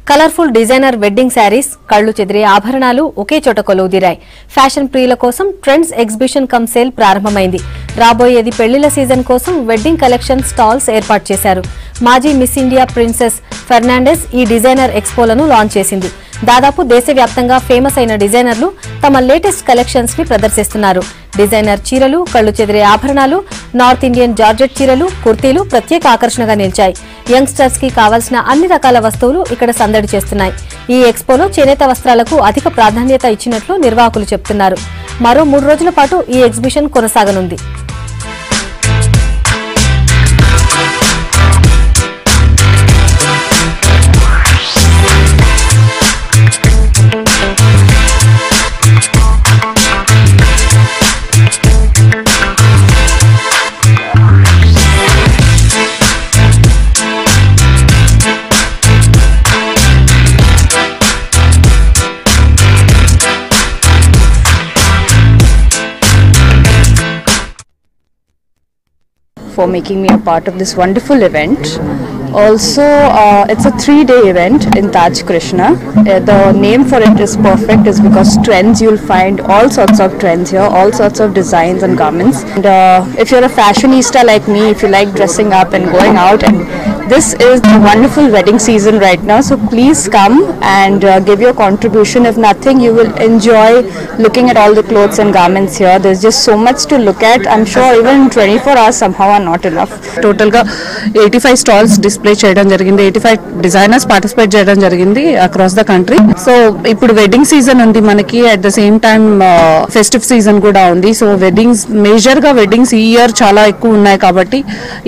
Colourful designer wedding saris, కళ్లు చెదిరే ఆభరణాలు ఒకే చోట కొలువుదీరాయి. ఫ్యాషన్ ప్రియుల కోసం ట్రెండ్స్ ఎగ్జిబిషన్ కమ్ సేల్ ప్రారంభమైంది. రాబోయేది పెళ్లిళ్ల సీజన్ కోసం వెడ్డింగ్ కలెక్షన్ స్టాల్స్ ఏర్పాటు చేశారు. మాజీ మిస్ ఇండియా ప్రిన్సెస్ ఫెర్నాండెస్ ఈ డిజైనర్ ఎక్స్పోలను లాంచ్ చేసింది. దాదాపు దేశవ్యాప్తంగా ఫేమస్ అయిన డిజైనర్లు తమ లేటెస్ట్ కలెక్షన్స్ ని ప్రదర్శిస్తున్నారు. డిజైనర్ చీరలు, కళ్లు చెదిరే ఆభరణాలు, నార్త్ ఇండియన్ జార్జెట్ చీరలు, కుర్తీలు ప్రత్యేక ఆకర్షణగా నిలిచాయి. యంగ్స్టర్స్ కి కావాల్సిన అన్ని రకాల వస్తువులు ఇక్కడ సందడి చేస్తున్నాయి. ఈ ఎక్స్పోలో చేనేత వస్త్రాలకు అధిక ప్రాధాన్యత ఇచ్చినట్లు నిర్వాహకులు చెబుతున్నారు. మరో 3 రోజుల పాటు ఈ exhibition కొనసాగనుంది. For making me a part of this wonderful event. Also, it's a 3-day event in Taj Krishna. The name for it is perfect, is because trends, you'll find all sorts of trends here, all sorts of designs and garments. And if you're a fashionista like me, if you like dressing up and going out, and this is the wonderful wedding season right now, so please come and give your contribution. If nothing, you will enjoy looking at all the clothes and garments here. There's just so much to look at. I'm sure even 24 hours somehow are not enough. Total ga 85 stalls display చేయడం జరిగింది. 85 designers participate చేయడం జరిగింది across the country. So ఇప్పుడు wedding season ఉంది మనకి, at the same time festive season కూడా ఉంది. So weddings, major గా వెడ్డింగ్స్ ఈ ఇయర్ చాలా ఎక్కువ ఉన్నాయి కాబట్టి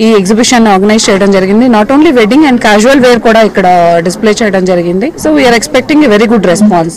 ఈ ఎగ్జిబిషన్ ఆర్గనైజ్ చేయడం జరిగింది. Not only wedding and casual wear కూడా ఇక్కడ డిస్ప్లే చేయడం జరిగింది. So we are expecting a very good response.